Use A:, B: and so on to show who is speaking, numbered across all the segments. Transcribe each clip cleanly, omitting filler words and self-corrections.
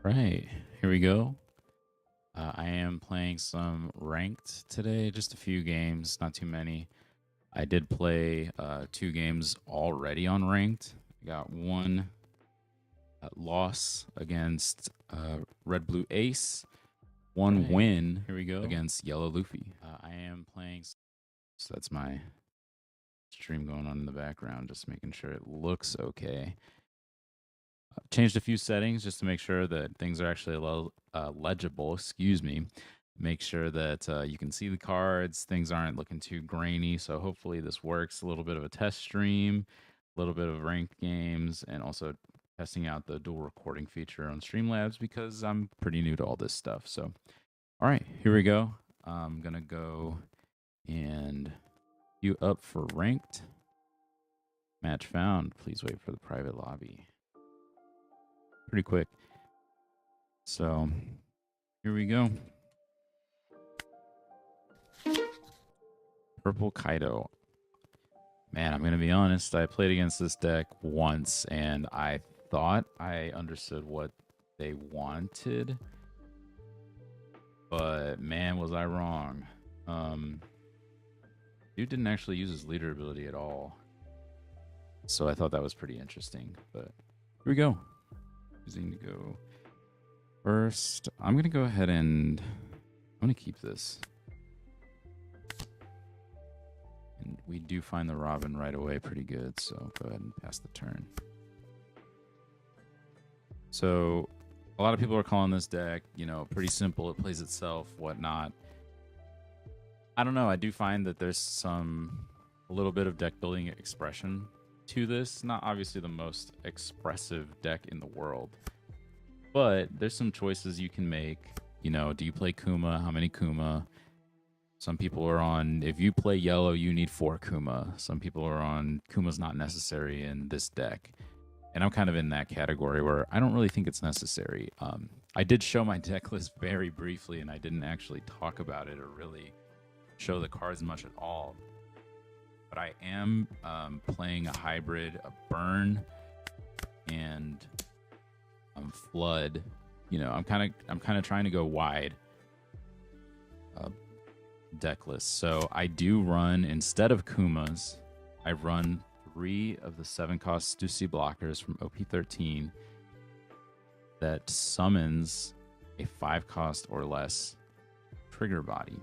A: Right, here we go. I am playing some ranked today, just a few games, not too many. I did play 2 games already on ranked. I got one loss against Red Blue Ace, one win. Here we go against Yellow Luffy. I am playing, so that's my stream going on in the background, just making sure it looks okay. Changed a few settings just to make sure that things are actually legible. Excuse me. Make sure that you can see the cards. Things aren't looking too grainy. So hopefully this works. A little bit of a test stream, a little bit of ranked games, and also testing out the dual recording feature on Streamlabs because I'm pretty new to all this stuff. So, all right, here we go. I'm gonna go and queue up for ranked. Match found. Please wait for the private lobby. Pretty quick. So here we go. Purple Kaido. Man, I'm going to be honest. I played against this deck once and I thought I understood what they wanted. But man, was I wrong. Dude didn't actually use his leader ability at all. So I thought that was pretty interesting. But here we go. Choosing to go first. I'm going to go ahead and I'm going to keep this. And we do find the Robin right away pretty good, so go ahead and pass the turn. So a lot of people are calling this deck, pretty simple. It plays itself, whatnot. I don't know. I do find that there's a little bit of deck building expression to this. Not obviously the most expressive deck in the world, but there's some choices you can make. Do you play Kuma? How many Kuma? Some people are on, if you play yellow, you need 4 Kuma. Some people are on, Kuma's not necessary in this deck. And I'm kind of in that category where I don't really think it's necessary. I did show my deck list very briefly, and I didn't actually talk about it or really show the cards much at all. But I am playing a hybrid, a burn, and flood. I'm kind of trying to go wide deck list. So I do run, instead of Kumas, I run 3 of the 7-cost Stussy blockers from OP13 that summons a 5-cost or less trigger body.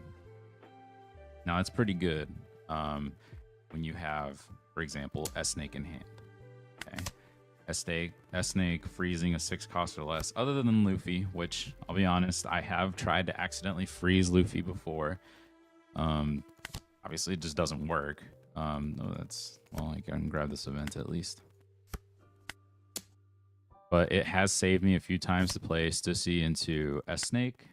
A: Now it's pretty good when you have, for example, S-Snake in hand. Okay, S-Snake freezing a 6-cost or less, other than Luffy, which I'll be honest, I have tried to accidentally freeze Luffy before. Obviously it just doesn't work. No, I can grab this event at least. But it has saved me a few times to play Stussy into S-Snake.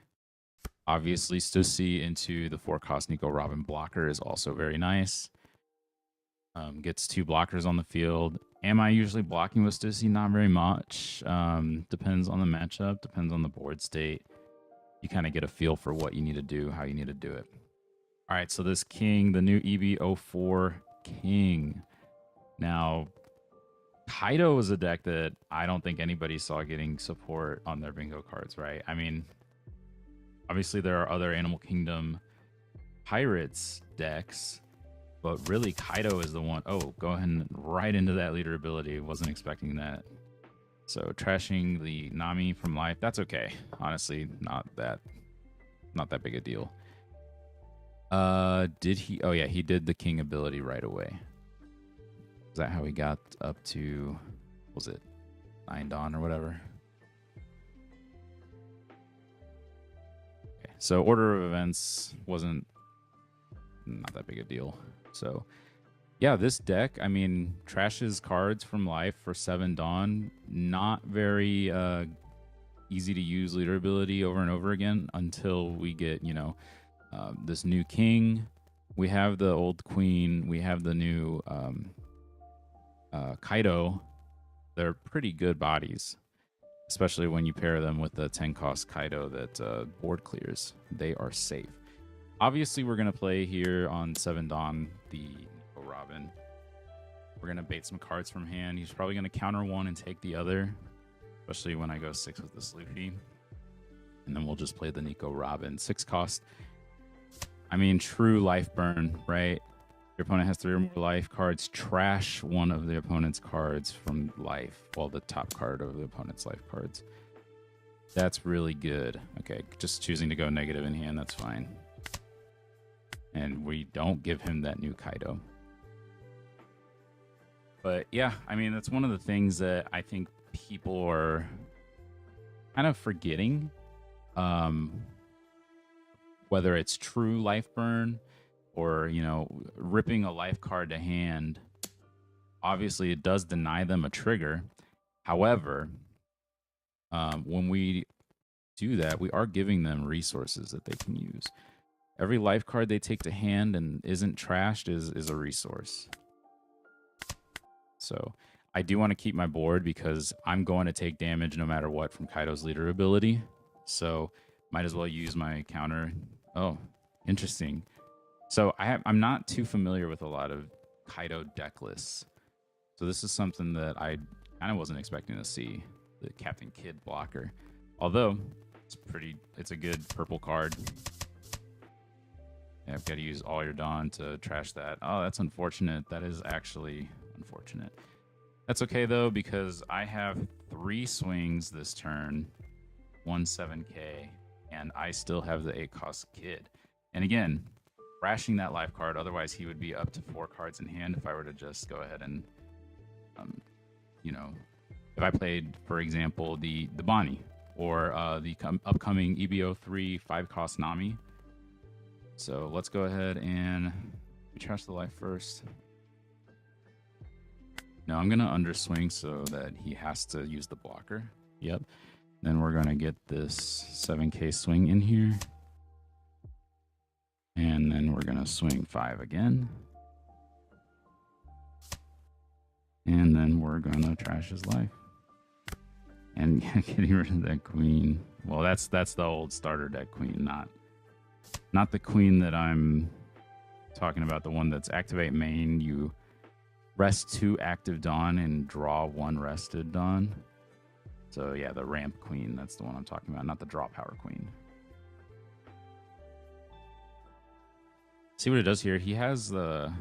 A: Obviously, Stussy into the 4-cost Nico Robin blocker is also very nice. Gets 2 blockers on the field. Am I usually blocking with Stussy? Not very much. Depends on the matchup, depends on the board state. You kind of get a feel for what you need to do, how you need to do it. All right, so this King, the new EB04 King. Now, Kaido is a deck that I don't think anybody saw getting support on their bingo cards, right? I mean, obviously there are other Animal Kingdom Pirates decks, but really Kaido is the one. Oh, go ahead and right into that leader ability. Wasn't expecting that. So trashing the Nami from life, that's okay. Honestly, not that big a deal. Did he? Oh yeah, he did the King ability right away. Is that how he got up to, what was it 9 Dawn or whatever? Okay, so order of events wasn't not that big a deal. So yeah, this deck, I mean, trashes cards from life for 7 Dawn. Not very easy to use leader ability over and over again until we get, this new King. We have the old Queen. We have the new Kaido. They're pretty good bodies, especially when you pair them with the 10-cost Kaido that board clears. They are safe. Obviously, we're going to play here on 7 Dawn, the Nico Robin. We're going to bait some cards from hand. He's probably going to counter one and take the other. especially when I go 6 with this Luffy. And then we'll just play the Nico Robin. 6 cost. I mean, true life burn, right? Your opponent has 3 or more life cards. Trash one of the opponent's cards from life. Well, the top card of the opponent's life cards. That's really good. Okay, just choosing to go negative in hand, that's fine. And we don't give him that new Kaido. But yeah, I mean, that's one of the things that I think people are kind of forgetting. Whether it's true life burn or, you know, ripping a life card to hand, obviously it does deny them a trigger. However, when we do that, we are giving them resources that they can use. Every life card they take to hand and isn't trashed is a resource. So I do want to keep my board because I'm going to take damage no matter what from Kaido's leader ability. So might as well use my counter. Oh, interesting. So I'm not too familiar with a lot of Kaido deck lists. So this is something that I kind of wasn't expecting to see, the Captain Kidd blocker. Although it's a good purple card. Yeah, I've got to use all your Dawn to trash that. Oh, that's unfortunate. That is actually unfortunate. That's okay though, because I have 3 swings this turn, 1 7k, and I still have the 8 cost Kidd. And again, trashing that life card, otherwise he would be up to 4 cards in hand if I were to just go ahead and, you know, if I played, for example, the Bonnie or the upcoming EBO 3 5 cost Nami. So let's go ahead and we trash the life first. No, I'm going to underswing so that he has to use the blocker. Yep. Then we're going to get this 7k swing in here. And then we're going to swing 5 again. And then we're going to trash his life. And getting rid of that queen. Well, that's the old starter deck queen, not the queen that I'm talking about, the one that's activate main. You rest 2 active Dawn and draw 1 rested Dawn. So yeah, the ramp queen, that's the one I'm talking about, not the draw power queen. See what it does here. He has the...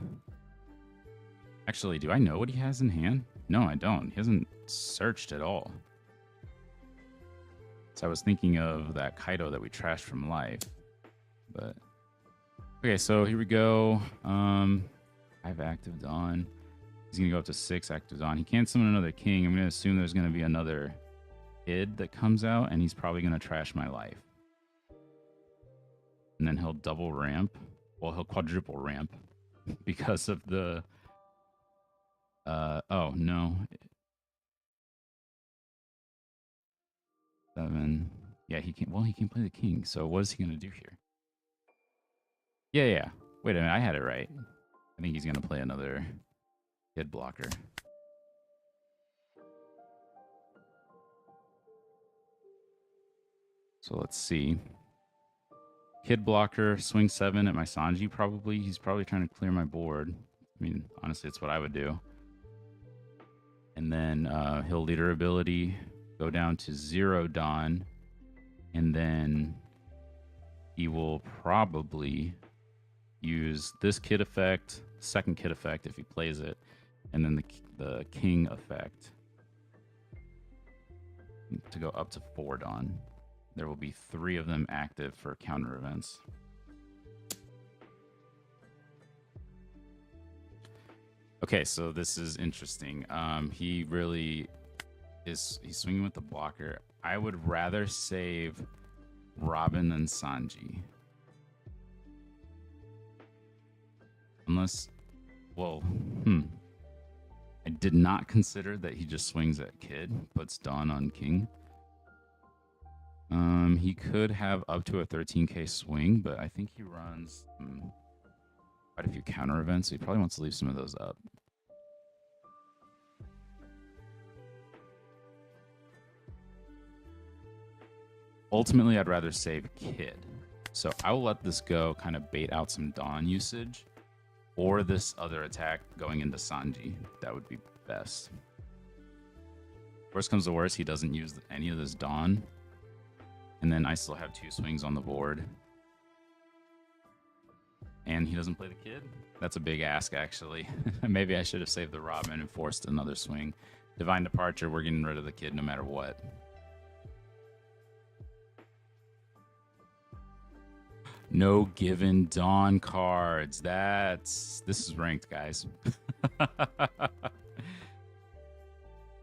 A: Actually, do I know what he has in hand? No, I don't. He hasn't searched at all. So I was thinking of that Kaido that we trashed from life. But okay, so here we go. 5 active Dawn. He's gonna go up to 6 active Dawn. He can't summon another king. I'm gonna assume there's gonna be another Kidd that comes out, and he's probably gonna trash my life. And then he'll double ramp. Well, he'll quadruple ramp because of the. Oh no. 7. Yeah, he can't. Well, he can play the king. So what is he gonna do here? Yeah. Wait a minute, I had it right. I think he's gonna play another Kidd blocker. So let's see. Kidd blocker, swing 7 at my Sanji probably. He's probably trying to clear my board. I mean, honestly, it's what I would do. And then he'll leader ability, go down to 0 Dawn, and then he will probably use this Kidd effect, second Kidd effect if he plays it, and then the king effect to go up to 4 Dawn. There will be 3 of them active for counter events. Okay, so this is interesting. He really is, he's swinging with the blocker. I would rather save Robin than Sanji. Unless, well, I did not consider that he just swings at Kidd, puts Dawn on King. He could have up to a 13k swing, but I think he runs quite a few counter events, so he probably wants to leave some of those up. Ultimately, I'd rather save Kidd. So I will let this go, kind of bait out some Dawn usage, or this other attack going into Sanji. That would be best. Worst comes to worst, he doesn't use any of this Dawn. And then I still have 2 swings on the board. And he doesn't play the kid? That's a big ask, actually. Maybe I should have saved the Robin and forced another swing. Divine Departure, we're getting rid of the kid no matter what. No given Dawn cards. This is ranked, guys.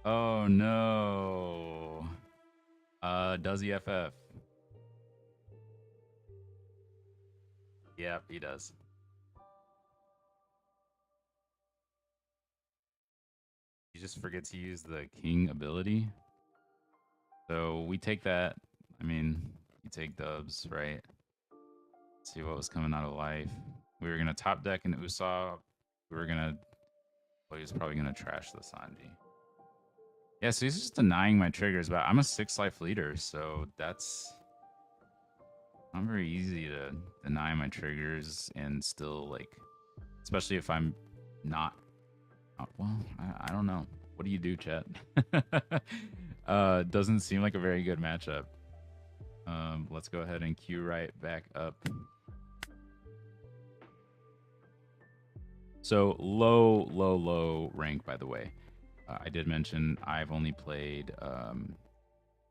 A: Oh no. Does he FF? Yep, he does. You just forget to use the king ability. So we take that. I mean, you take dubs, right? Let's see what was coming out of life. We were gonna top deck an Usopp. We were gonna. Well, he was probably gonna trash the Sanji. Yeah, so he's just denying my triggers, but I'm a 6 life leader, so that's not very easy to deny my triggers and still, like, especially if I'm not. Well, I don't know. What do you do, chat? Doesn't seem like a very good matchup. Let's go ahead and queue right back up. So low rank, by the way. I did mention I've only played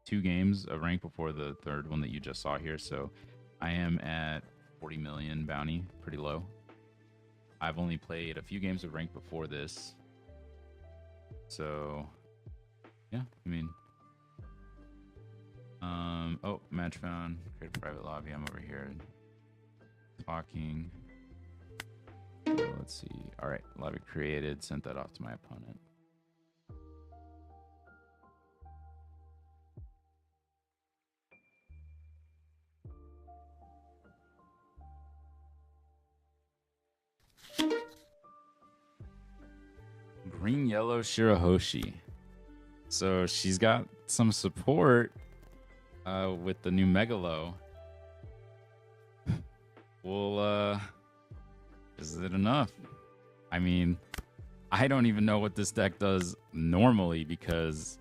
A: 2 games of rank before the 3rd one that you just saw here. So I am at 40 million bounty, pretty low. I've only played a few games of rank before this. So yeah, I mean, oh, match found, create a private lobby. I'm over here talking. So let's see. All right, lobby created, sent that off to my opponent. Green yellow Shirahoshi. So she's got some support with the new Megalo. Well, is it enough? I mean, I don't even know what this deck does normally because,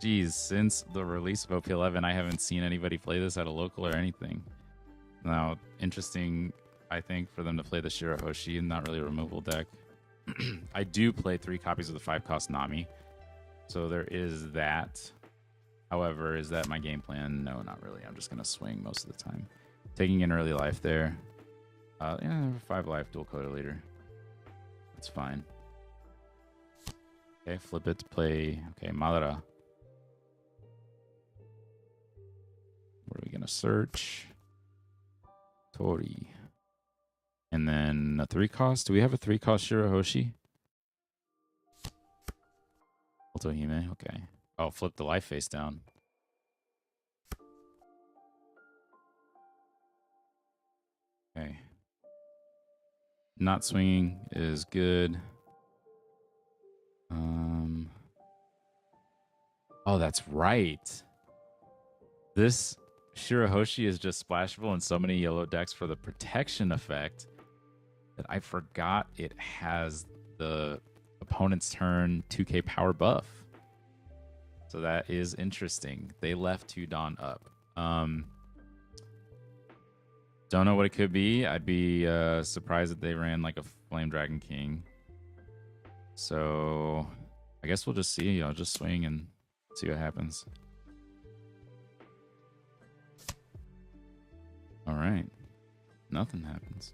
A: geez, since the release of OP11, I haven't seen anybody play this at a local or anything. Now, interesting, I think, for them to play the Shirahoshi and not really a removal deck. I do play 3 copies of the 5-cost Nami, so there is that. However, is that my game plan? No, not really. I'm just going to swing most of the time. Taking in early life there. Yeah, 5 life, dual color leader. That's fine. Okay, flip it to play. Okay, Madara. What are we going to search? Tori. And then a 3-cost. Do we have a 3-cost Shirahoshi? Otohime, okay. Oh, flip the life face down. Okay. Not swinging is good. Oh, that's right. This Shirahoshi is just splashable in so many yellow decks for the protection effect that I forgot it has the opponent's turn 2k power buff. So that is interesting. They left 2 Dawn up. Don't know what it could be. I'd be surprised if they ran like a Flame Dragon King. So I guess we'll just see. I'll just swing and see what happens. All right. Nothing happens.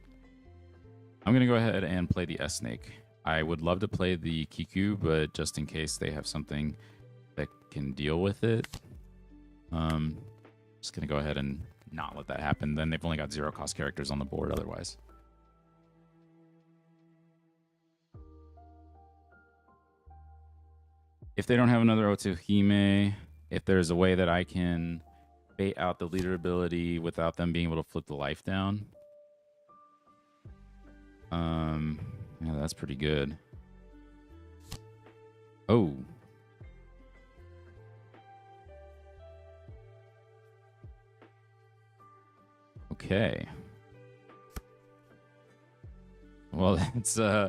A: I'm going to go ahead and play the S-Snake. I would love to play the Kiku, but just in case they have something that can deal with it, just going to go ahead and not let that happen. Then they've only got 0-cost characters on the board otherwise. If they don't have another Otohime, if there's a way that I can bait out the leader ability without them being able to flip the life down, yeah, that's pretty good. Oh. Okay. Well, that's I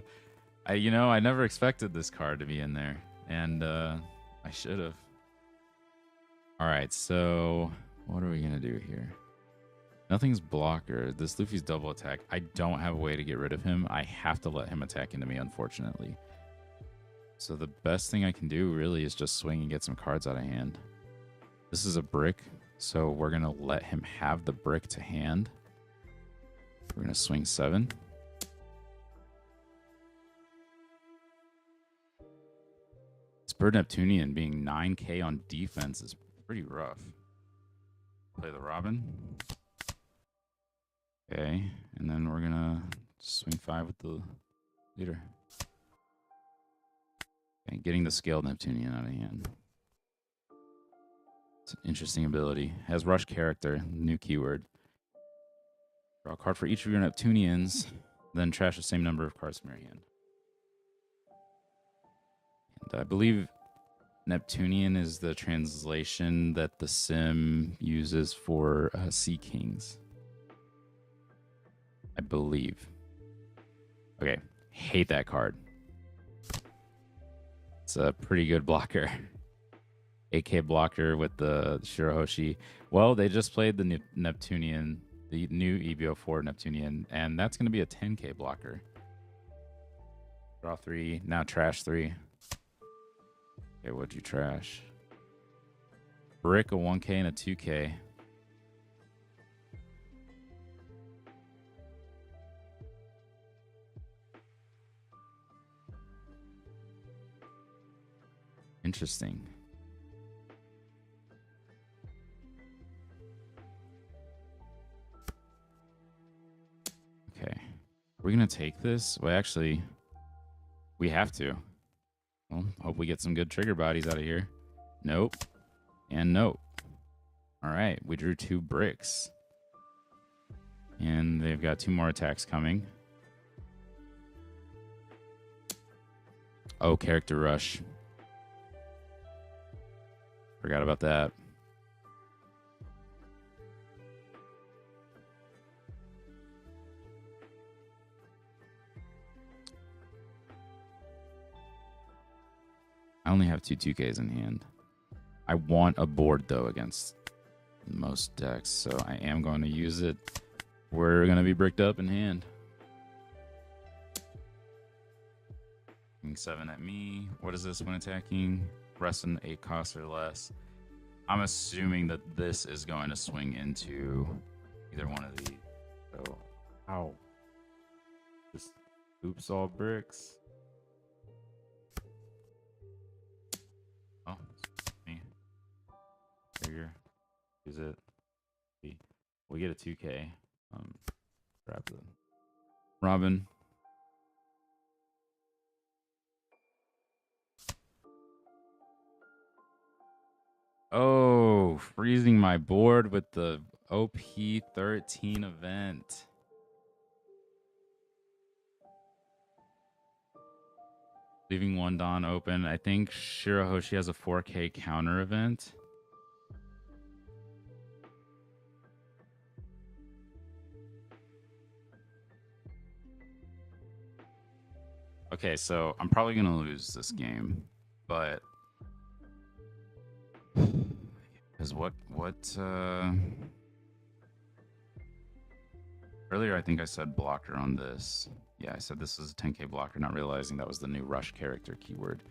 A: never expected this card to be in there, and I I should have. All right, so what are we gonna do here? Nothing's blocker. This Luffy's double attack. I don't have a way to get rid of him. I have to let him attack into me, unfortunately. So the best thing I can do really is just swing and get some cards out of hand. This is a brick, so we're gonna let him have the brick to hand. We're gonna swing 7. This Bird Neptunian being 9k on defense is pretty rough. Play the Robin. Okay, and then we're gonna swing 5 with the leader. Okay, getting the scaled Neptunian out of hand. It's an interesting ability. Has rush character, new keyword. Draw a card for each of your Neptunians, then trash the same number of cards from your hand. And I believe Neptunian is the translation that the sim uses for Sea Kings. I believe. Okay, hate that card. It's a pretty good blocker. 8k blocker with the Shirahoshi. Well, they just played the Neptunian, the new EBO4 Neptunian, and that's going to be a 10k blocker. Draw 3, now trash 3. Okay, what'd you trash? Brick, a 1k and a 2k. Interesting. Okay. We're going to take this? Well, actually, we have to. Well, hope we get some good trigger bodies out of here. Nope. And nope. All right. We drew 2 bricks. And they've got 2 more attacks coming. Oh, character rush. Forgot about that. I only have 2 2Ks in hand. I want a board, though, against most decks, so I am going to use it. We're going to be bricked up in hand. 7 at me. What is this when attacking? Rest in 8 costs or less. I'm assuming that this is going to swing into either one of these. So, ow. Just oops all bricks. Oh, me. Trigger. Use it. We get a 2k. Grab the Robin. Oh, freezing my board with the OP13 event. Leaving 1 Dawn open. I think Shirahoshi has a 4k counter event. Okay, so I'm probably going to lose this game, but because earlier I think I said blocker on this. Yeah, I said this was a 10k blocker, not realizing that was the new rush character keyword.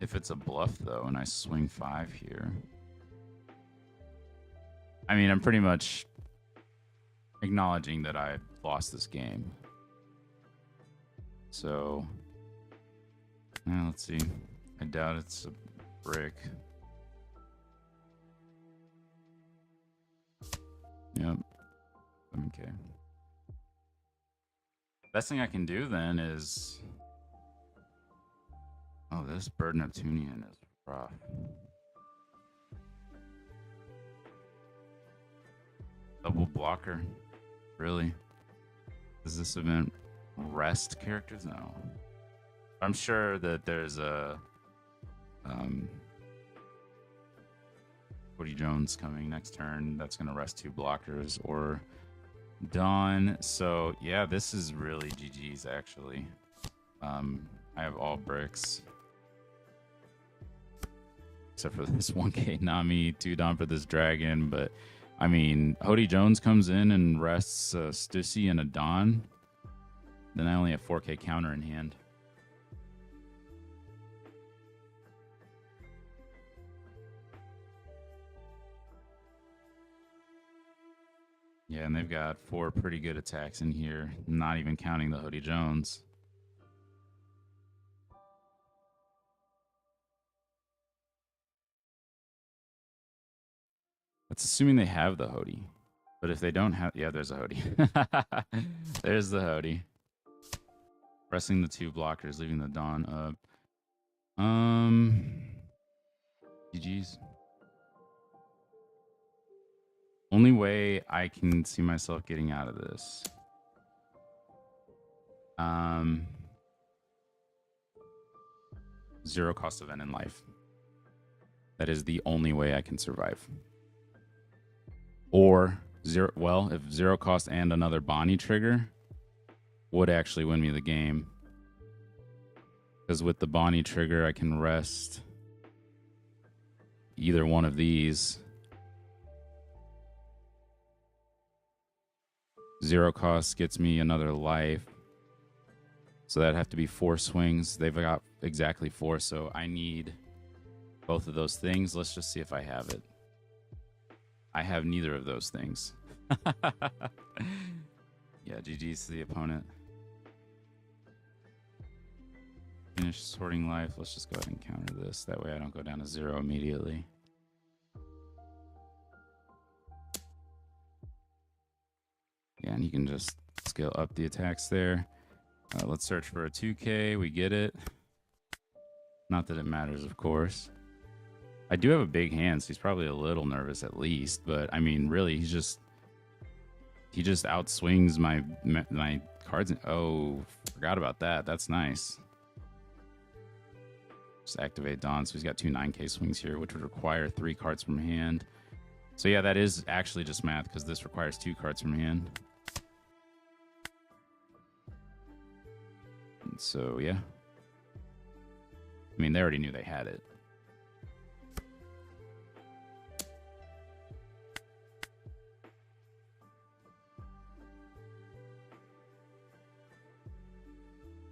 A: If it's a bluff, though, and I swing 5 here, I mean, I'm pretty much acknowledging that I lost this game. So, now let's see. I doubt it's a brick. Yep. Okay. Best thing I can do then is... Oh, this Bird Neptunian is rough. Double blocker. Really? Does this event rest characters? No. I'm sure that there's a Woody Jones coming next turn that's going to rest 2 blockers, or Dawn. So yeah, this is really GG's actually. I have all bricks. except for this 1K Nami, 2 Don for this dragon. But I mean, Hody Jones comes in and rests a Stussy and a Don. Then I only have 4K counter in hand. Yeah, and they've got 4 pretty good attacks in here, not even counting the Hody Jones. That's assuming they have the Hody. But if they don't have... Yeah, there's a Hody. There's the Hody. Pressing the 2 blockers, leaving the Dawn up. GG's. Only way I can see myself getting out of this. Zero cost event in life. That is the only way I can survive. Or zero. Well, if zero cost and another Bonnie trigger would actually win me the game. Because with the Bonnie trigger, I can rest either one of these. Zero cost gets me another life. So that'd have to be 4 swings. They've got exactly 4, so I need both of those things. Let's just see if I have it. I have neither of those things. Yeah, GG's to the opponent. Finish sorting life. Let's just go ahead and counter this. That way I don't go down to 0 immediately. Yeah, and you can just scale up the attacks there. Let's search for a 2K. We get it. Not that it matters, of course. I do have a big hand, so he's probably a little nervous at least. But, I mean, really, he just outswings my cards. Oh, forgot about that. That's nice. Just activate Dawn. So he's got 2 9K swings here, which would require 3 cards from hand. So, yeah, that is actually just math because this requires 2 cards from hand. So, yeah. I mean, they already knew they had it.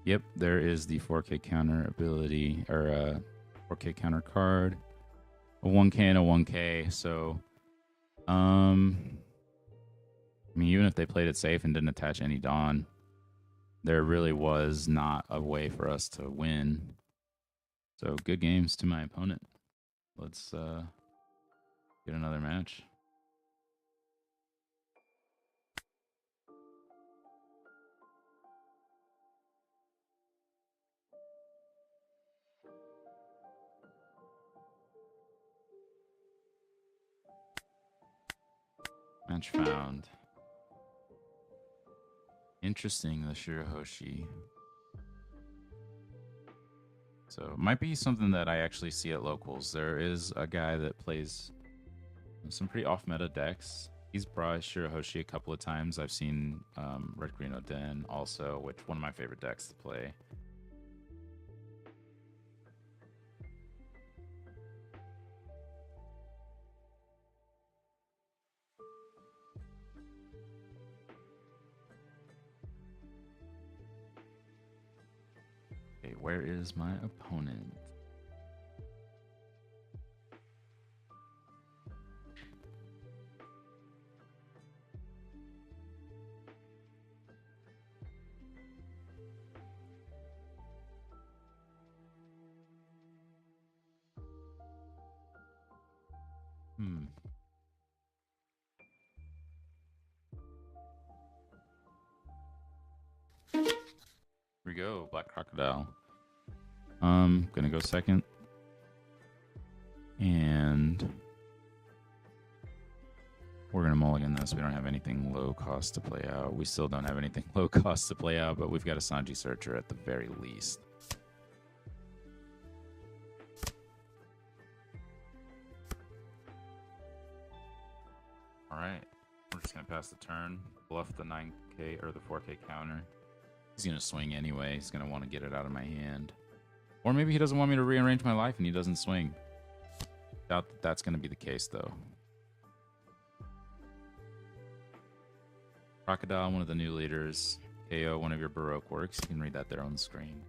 A: Yep, there is the 4K counter ability, or 4K counter card. A 1K and a 1K, so... I mean, even if they played it safe and didn't attach any Dawn, there really was not a way for us to win. So good games to my opponent. Let's get another match. Match found. Interesting, the Shirahoshi. So it might be something that I actually see at locals. There is a guy that plays some pretty off-meta decks. He's brought Shirahoshi a couple of times. I've seen Red Green Oden also, which one of my favorite decks to play. Okay, where is my opponent? Here we go, Black Crocodile. Gonna go second. And we're gonna mulligan this. We don't have anything low cost to play out. We still don't have anything low cost to play out, but we've got a Sanji Searcher at the very least. Alright. We're just gonna pass the turn, bluff the 9K or the 4K counter. He's gonna swing anyway. He's gonna want to get it out of my hand. Or maybe he doesn't want me to rearrange my life and he doesn't swing. Doubt that that's going to be the case, though. Crocodile, one of the new leaders. KO, one of your Baroque works. You can read that there on the screen.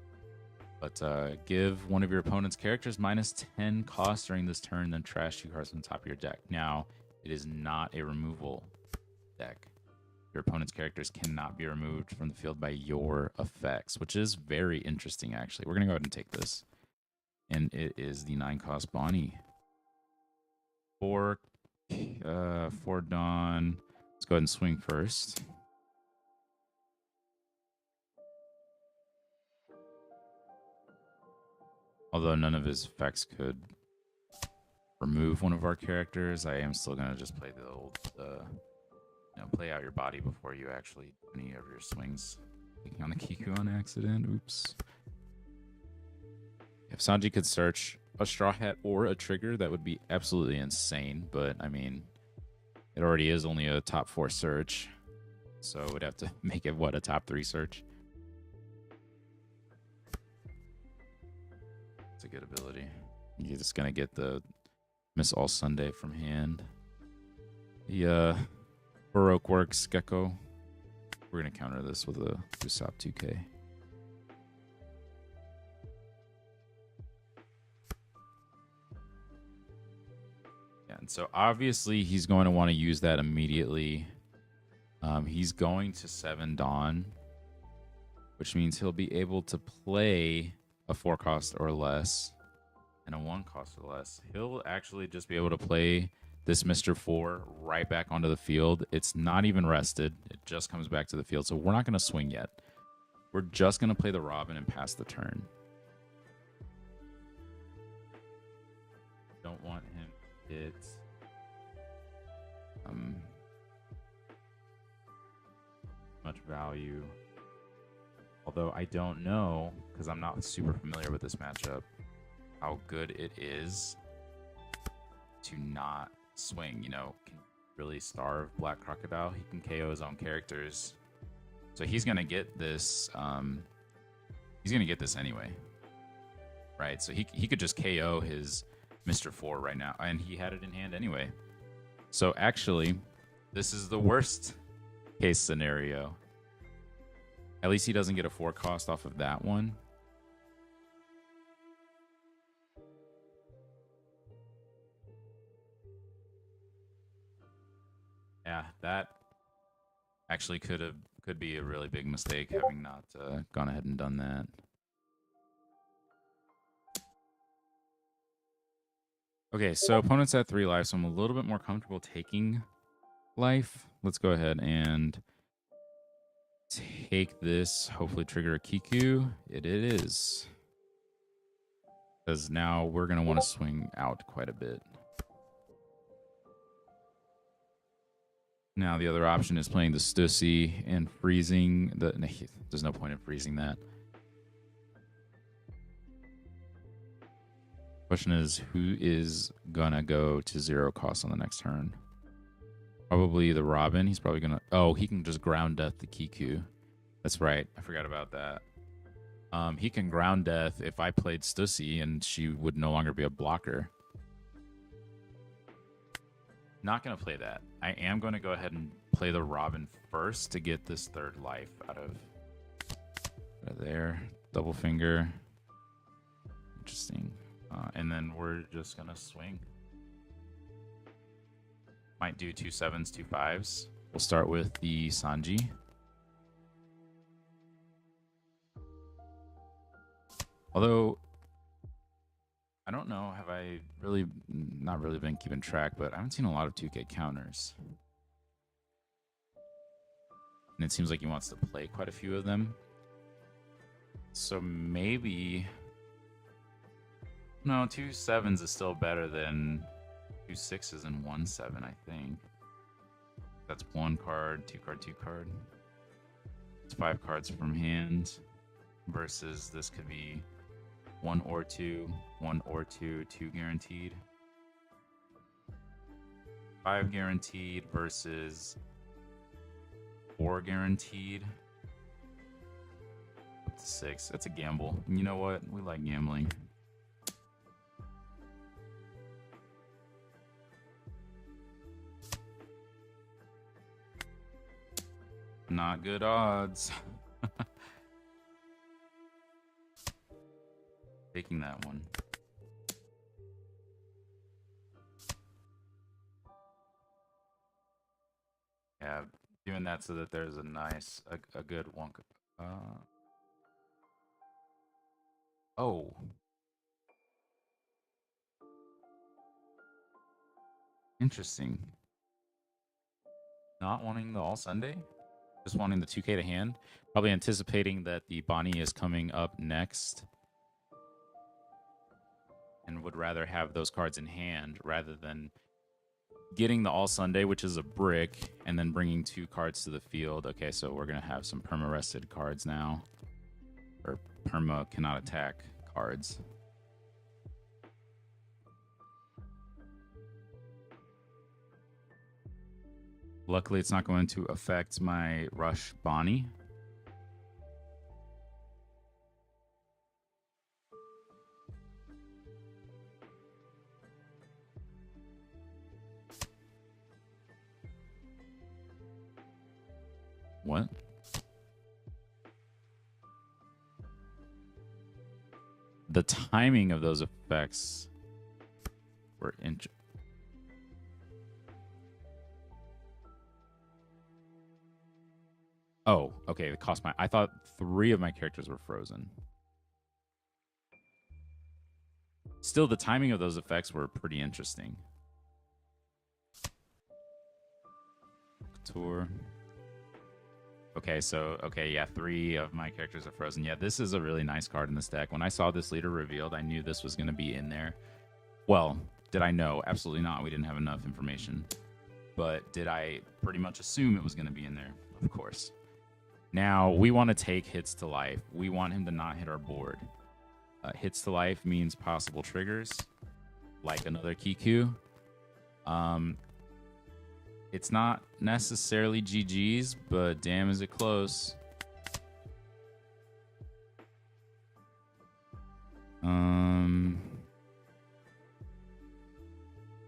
A: But give one of your opponent's characters -10 cost during this turn, then trash 2 cards on the top of your deck. Now, it is not a removal deck. Your opponent's characters cannot be removed from the field by your effects, which is very interesting, actually. We're going to go ahead and take this. And it is the 9-cost Bonnie. For Dawn. Let's go ahead and swing first. Although none of his effects could remove one of our characters, I am still going to just play the old, play out your body before you actually do any of your swings. Clicking on the Kiku on accident. Oops. If Sanji could search a Straw Hat or a Trigger, that would be absolutely insane. But, I mean, it already is only a top 4 search. So we'd have to make it, what, a top 3 search? It's a good ability. You're just going to get the Miss All Sunday from hand. The Baroque Works Gecko. We're going to counter this with a Usopp 2K. Yeah, and so obviously he's going to want to use that immediately. He's going to 7 Dawn, which means he'll be able to play a 4-cost or less and a 1-cost or less. He'll actually just be able to play this Mr. 4 right back onto the field. It's not even rested. It just comes back to the field. So we're not going to swing yet. We're just going to play the Robin and pass the turn. Don't want him to hit much value. Although I don't know, because I'm not super familiar with this matchup, how good it is to not swing. You know, can really starve Black Crocodile. He can KO his own characters. So he's going to get this. He's going to get this anyway. Right? So he could just KO his Mr. 4 right now. And he had it in hand anyway. So actually, this is the worst case scenario. At least he doesn't get a 4-cost off of that one. Yeah, that actually could be a really big mistake, having not gone ahead and done that. Okay, so opponent's at 3 life, so I'm a little bit more comfortable taking life. Let's go ahead and take this. Hopefully trigger a Kiku. It is. Because now we're going to want to swing out quite a bit. Now the other option is playing the Stussy and freezing the... There's no point in freezing that. Question is, who is gonna go to 0 cost on the next turn? Probably the Robin. He's probably gonna... Oh, he can just ground death the Kiku. That's right. I forgot about that. He can ground death if I played Stussy and she would no longer be a blocker. Not going to play that. I am going to go ahead and play the Robin first to get this 3rd life out of there. Double finger. Interesting. And then we're just going to swing. Might do 2 7s, 2 5s. We'll start with the Sanji. Although, I don't know, have I really, not really been keeping track, but I haven't seen a lot of 2K counters. And it seems like he wants to play quite a few of them. So maybe... No, 2 7s is still better than 2 6s and 1 7, I think. That's 1 card, 2 card, 2 card. It's 5 cards from hand. Versus this could be 1 or 2, 1 or 2, 2 guaranteed. 5 guaranteed versus 4 guaranteed. Up to 6. That's a gamble. And you know what? We like gambling. Not good odds. Taking that one. Yeah, doing that so that there's a good one. Oh, interesting. Not wanting the all Sunday, just wanting the 2K to hand. Probably anticipating that the Bonnie is coming up next, and would rather have those cards in hand rather than getting the all Sunday, which is a brick, and then bringing 2 cards to the field. Okay, so we're gonna have some perma rested cards now, or perma cannot attack cards. Luckily, it's not going to affect my Rush Bonnie. What? The timing of those effects were interesting. Oh, okay. It cost my. I thought 3 of my characters were frozen. Still, the timing of those effects were pretty interesting. Tour. Okay, so yeah, 3 of my characters are frozen. Yeah, this is a really nice card in this deck. When I saw this leader revealed, I knew this was going to be in there. Well, did I know? Absolutely not. We didn't have enough information. But did I pretty much assume it was going to be in there? Of course. Now, we want to take hits to life. We want him to not hit our board. Hits to life means possible triggers, like another Kiku. It's not necessarily GG's, but damn, is it close. Do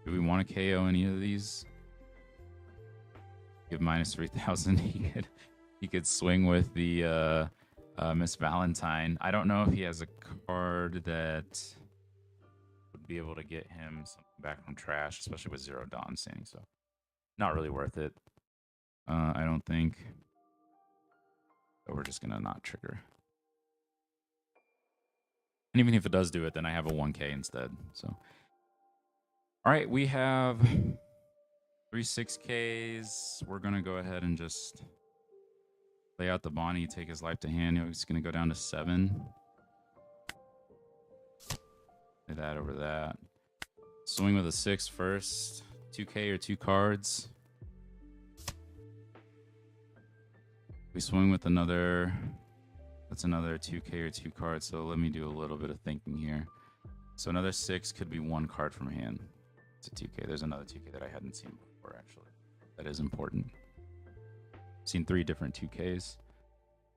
A: we want to KO any of these? Give minus 3,000. He could swing with the Miss Valentine. I don't know if he has a card that would be able to get him something back from trash, especially with 0 Dawn standing. So, not really worth it. I don't think. But we're just gonna not trigger. And even if it does do it, then I have a 1K instead. So, all right, we have 3 6Ks. We're gonna go ahead and just play out the Bonnie, take his life to hand. He's gonna go down to 7. Play that over that. Swing with a 6 first. 2K or 2 cards. We swing with another. That's another 2K or 2 cards. So let me do a little bit of thinking here. So another 6 could be 1 card from hand. It's a 2K. There's another 2K that I hadn't seen before, actually. That is important. Seen 3 different 2Ks.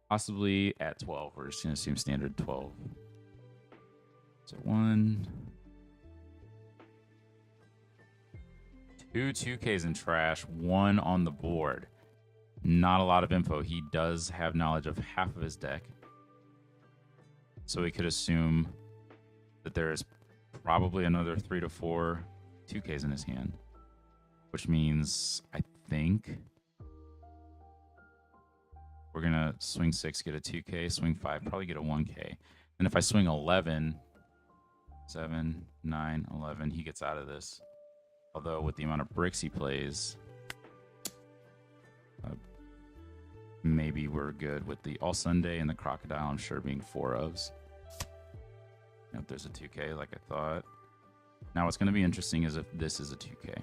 A: Possibly at 12. We're just going to assume standard 12. So 1. 2 2Ks in trash. 1 on the board. Not a lot of info. He does have knowledge of half of his deck. So we could assume that there's probably another 3 to 4 2Ks in his hand. Which means, I think, we're going to swing 6, get a 2K, swing 5, probably get a 1K. And if I swing 11, 7, 9, 11, he gets out of this. Although with the amount of bricks he plays, maybe we're good with the All Sunday and the Crocodile, I'm sure, being 4 ofs. If there's a 2K like I thought. Now what's going to be interesting is if this is a 2K.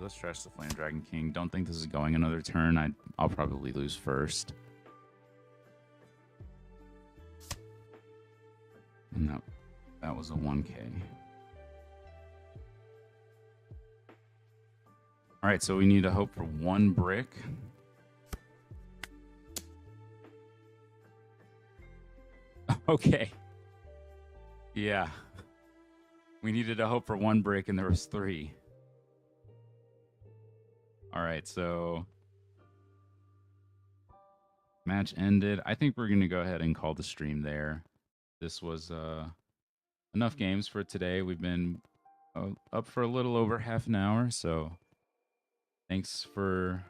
A: Let's trash the Flame Dragon King. Don't think this is going another turn. I'll probably lose first. And that was a 1K. All right, so we need to hope for 1 brick. Okay. Yeah. We needed to hope for one break, and there was three. All right, so match ended. I think we're gonna go ahead and call the stream there. This was enough games for today. We've been up for a little over half an hour, so thanks for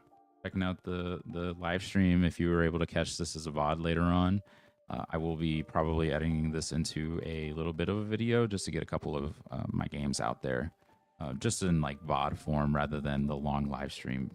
A: checking out the live stream. If you were able to catch this as a VOD later on, I will be probably editing this into a little bit of a video just to get a couple of my games out there, just in like VOD form rather than the long live stream